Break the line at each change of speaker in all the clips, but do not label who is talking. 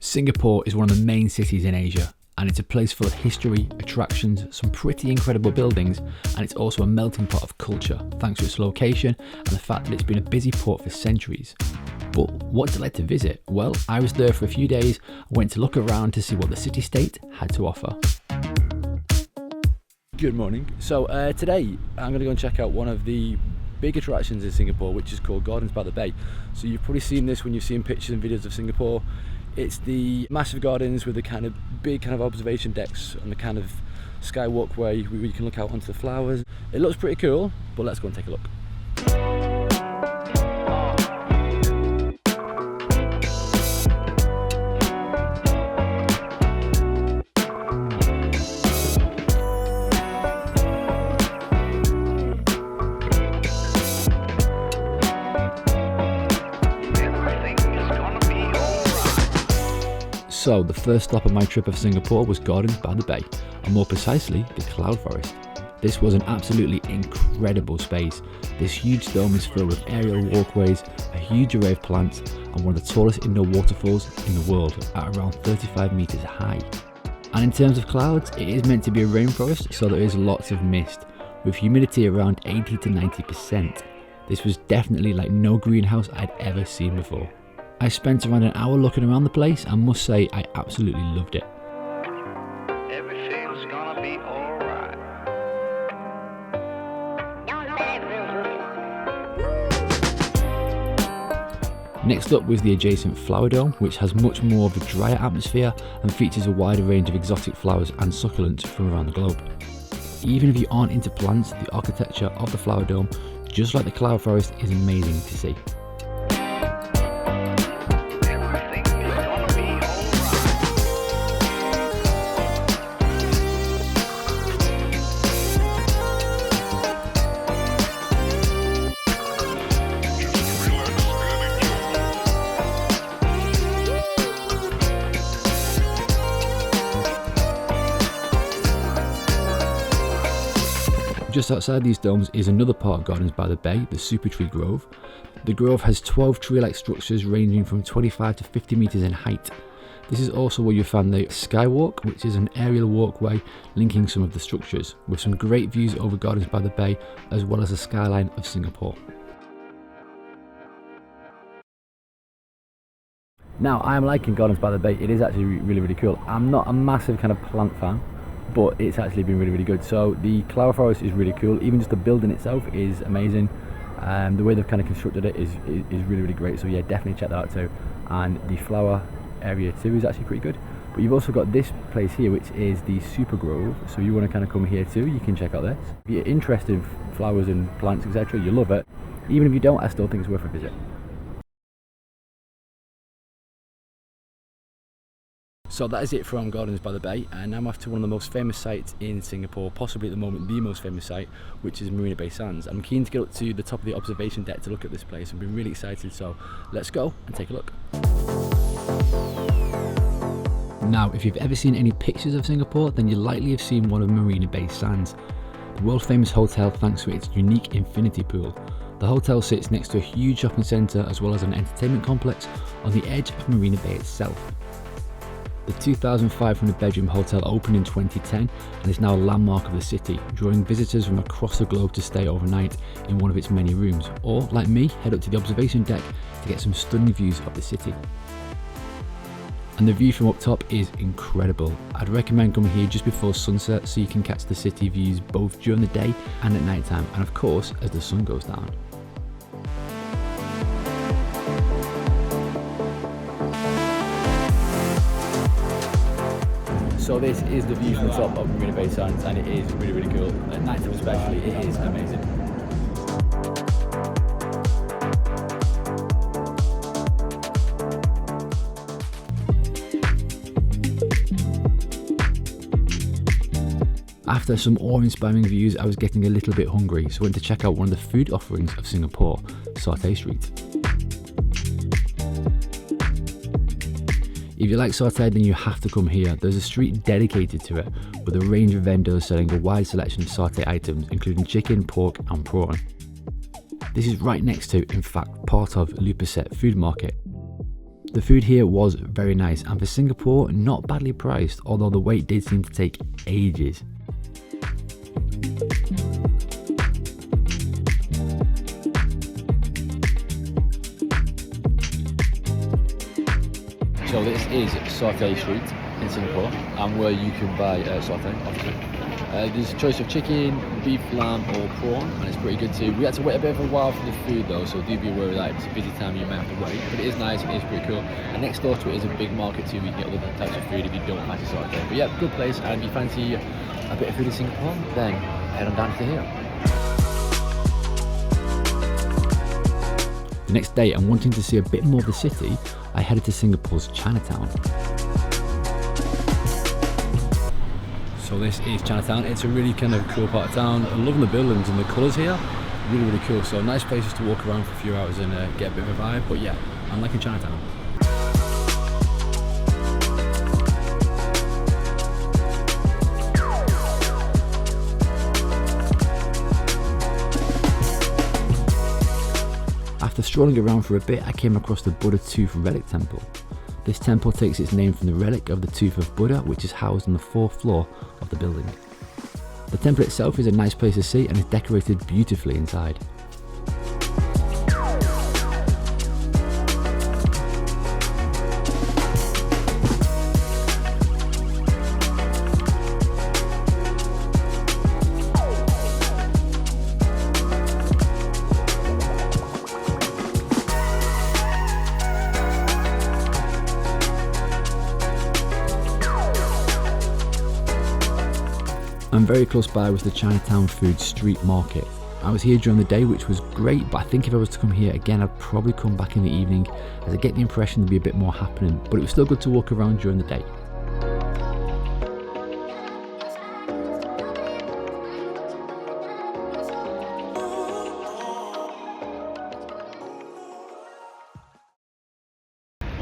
Singapore is one of the main cities in Asia, and it's a place full of history, attractions, some pretty incredible buildings, and it's also a melting pot of culture thanks to its location and the fact that it's been a busy port for centuries. But what's it like to visit? Well, I was there for a few days, went to look around to see what the city-state had to offer. Good morning. So today I'm going to go and check out one of the big attractions in Singapore, which is called Gardens by the Bay. So you've probably seen this when you've seen pictures and videos of Singapore. It's the massive gardens with the kind of big observation decks and the kind of sky walkway where you can look out onto the flowers. It looks pretty cool, but let's go and take a look. So the first stop on my trip of Singapore was Gardens by the Bay, and more precisely, the Cloud Forest. This was an absolutely incredible space. This huge dome is filled with aerial walkways, a huge array of plants, and one of the tallest indoor waterfalls in the world at around 35 meters high. And in terms of clouds, it is meant to be a rainforest, so there is lots of mist, with humidity around 80 to 90%. This was definitely like no greenhouse I'd ever seen before. I spent around an hour looking around the place and must say I absolutely loved it.
Everything's gonna be alright.
Next up was the adjacent flower dome, which has much more of a drier atmosphere and features a wider range of exotic flowers and succulents from around the globe. Even if you aren't into plants, the architecture of the flower dome, just like the Cloud Forest, is amazing to see. Just outside these domes is another part of Gardens by the Bay, the Super Tree Grove. The grove has 12 tree-like structures ranging from 25 to 50 meters in height. This is also where you find the Skywalk, which is an aerial walkway linking some of the structures, with some great views over Gardens by the Bay as well as the skyline of Singapore. Now, I am liking Gardens by the Bay. It is actually really cool. I'm not a massive kind of plant fan, but it's actually been really good. So the Cloud Forest is really cool. Even just the building itself is amazing. The way they've kind of constructed it is really great. So yeah, definitely check that out too. And the flower area too is actually pretty good. But you've also got this place here, which is the Super Grove. So you want to kind of come here too, you can check out this. If you're interested in flowers and plants, etc., you love it. Even if you don't, I still think it's worth a visit. So that is it from Gardens by the Bay, and I'm off to one of the most famous sites in Singapore, possibly at the moment the most famous site, which is Marina Bay Sands. I'm keen to get up to the top of the observation deck to look at this place. I've been really excited, so let's go and take a look. Now, if you've ever seen any pictures of Singapore, then you likely have seen one of Marina Bay Sands, the world famous hotel thanks to its unique infinity pool. The hotel sits next to a huge shopping centre as well as an entertainment complex on the edge of Marina Bay itself. The 2,500 bedroom hotel opened in 2010 and is now a landmark of the city, drawing visitors from across the globe to stay overnight in one of its many rooms, or like me, head up to the observation deck to get some stunning views of the city. And the view from up top is incredible. I'd recommend coming here just before sunset so you can catch the city views both during the day and at night time, and of course as the sun goes down. So this is the view from the top of Marina Bay Sands, and it is really cool. At night time especially, it is amazing. After some awe-inspiring views, I was getting a little bit hungry, so I went to check out one of the food offerings of Singapore, Satay Street. If you like satay, then you have to come here. There's a street dedicated to it, with a range of vendors selling a wide selection of satay items, including chicken, pork and prawn. This is right next to, in fact, part of Lupaset Food Market. The food here was very nice, and for Singapore, not badly priced, although the wait did seem to take ages. So this is Satay Street in Singapore, and where you can buy satay, obviously. There's a choice of chicken, beef, lamb or prawn, and it's pretty good too. We had to wait a bit of a while for the food though, so do be aware of that. If it's a busy time, you might have to wait, but it is nice and it is pretty cool. And next door to it is a big market too, you can get other types of food if you don't fancy satay. But yeah, good place, and if you fancy a bit of food in Singapore, then head on down to here. The next day, and wanting to see a bit more of the city, I headed to Singapore's Chinatown. So this is Chinatown. It's a really kind of cool part of town. I'm loving the buildings and the colours here. Really, really cool. So nice places to walk around for a few hours and get a bit of a vibe. But yeah, I'm liking Chinatown. After strolling around for a bit, I came across the Buddha Tooth Relic Temple. This temple takes its name from the relic of the tooth of Buddha, which is housed on the 4th floor of the building. The temple itself is a nice place to see and is decorated beautifully inside. And very close by was the Chinatown Food Street Market. I was here during the day, which was great, but I think if I was to come here again, I'd probably come back in the evening, as I get the impression there'd be a bit more happening, but it was still good to walk around during the day.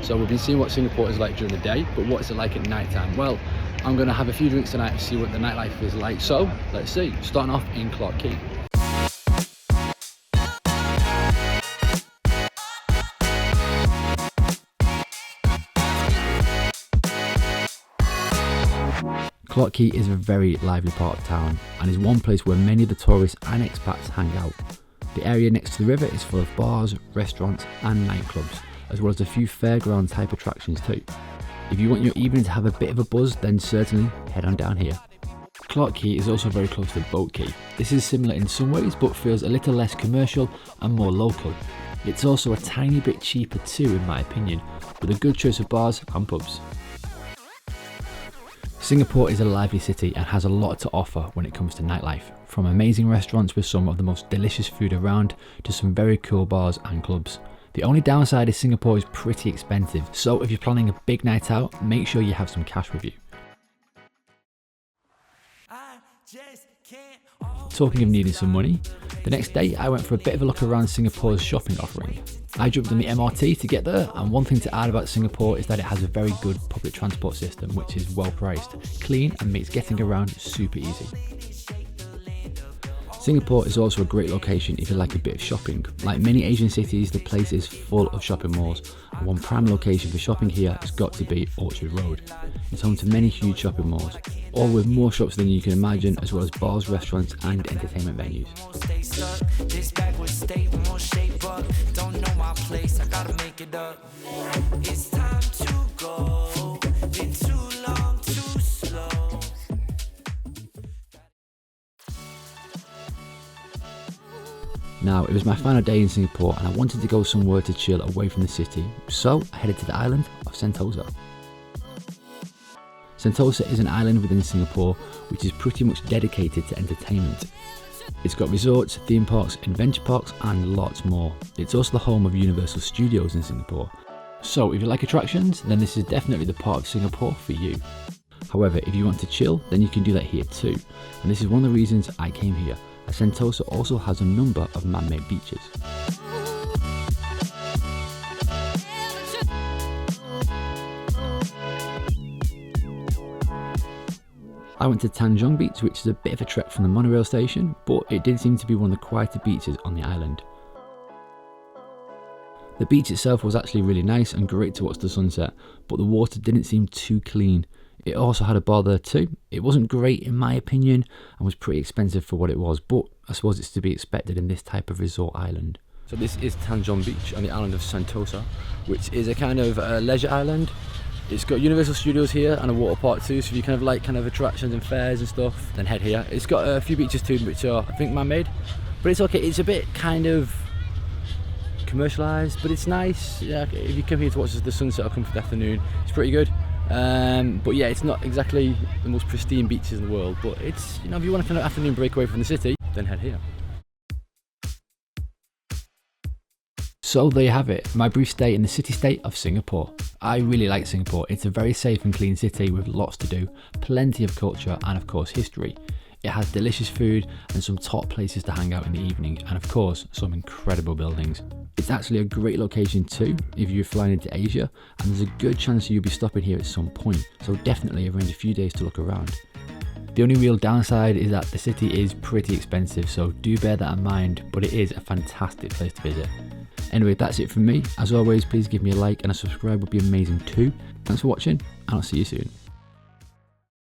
So we've been seeing what Singapore is like during the day, but what is it like at night time? Well, I'm going to have a few drinks tonight to see what the nightlife is like. So, let's see. Starting off in Quay. Quay is a very lively part of town and is one place where many of the tourists and expats hang out. The area next to the river is full of bars, restaurants and nightclubs, as well as a few fairground type attractions too. If you want your evening to have a bit of a buzz, then certainly head on down here. Quay is also very close to Boat Quay. This is similar in some ways, but feels a little less commercial and more local. It's also a tiny bit cheaper too, in my opinion, with a good choice of bars and pubs. Singapore is a lively city and has a lot to offer when it comes to nightlife, from amazing restaurants with some of the most delicious food around to some very cool bars and clubs. The only downside is Singapore is pretty expensive, so if you're planning a big night out, make sure you have some cash with you. Talking of needing some money, the next day I went for a bit of a look around Singapore's shopping offering. I jumped on the MRT to get there, and one thing to add about Singapore is that it has a very good public transport system which is well priced, clean and makes getting around super easy. Singapore is also a great location if you like a bit of shopping. Like many Asian cities, the place is full of shopping malls, and one prime location for shopping here has got to be Orchard Road. It's home to many huge shopping malls, all with more shops than you can imagine, as well as bars, restaurants and entertainment venues. Now, it was my final day in Singapore and I wanted to go somewhere to chill away from the city, so I headed to the island of Sentosa. Sentosa is an island within Singapore which is pretty much dedicated to entertainment. It's got resorts, theme parks, adventure parks and lots more. It's also the home of Universal Studios in Singapore. So if you like attractions, then this is definitely the part of Singapore for you. However, if you want to chill, then you can do that here too. And this is one of the reasons I came here, as Sentosa also has a number of man-made beaches. I went to Tanjong Beach, which is a bit of a trek from the monorail station, but it did seem to be one of the quieter beaches on the island. The beach itself was actually really nice and great to watch the sunset, but the water didn't seem too clean. It also had a bar there too. It wasn't great in my opinion and was pretty expensive for what it was, but I suppose it's to be expected in this type of resort island. So this is Tanjong Beach on the island of Sentosa, which is a kind of leisure island. It's got Universal Studios here and a water park too, so if you kind of like attractions and fairs and stuff, then head here. It's got a few beaches too, which are I think man-made, but it's okay. It's a bit kind of commercialised, but it's nice. Yeah, if you come here to watch the sunset or come for the afternoon, it's pretty good. But yeah, it's not exactly the most pristine beaches in the world, but it's, you know, if you want a kind of afternoon break away from the city, then head here. So there you have it, my brief stay in the city-state of Singapore. I really like Singapore. It's a very safe and clean city with lots to do, plenty of culture and of course history. It has delicious food and some top places to hang out in the evening, and of course some incredible buildings. It's actually a great location too if you're flying into Asia, and there's a good chance you'll be stopping here at some point, so definitely arrange a few days to look around. The only real downside is that the city is pretty expensive, so do bear that in mind, but it is a fantastic place to visit. Anyway, that's it from me. As always, please give me a like and a subscribe would be amazing too. Thanks for watching, and I'll see you soon.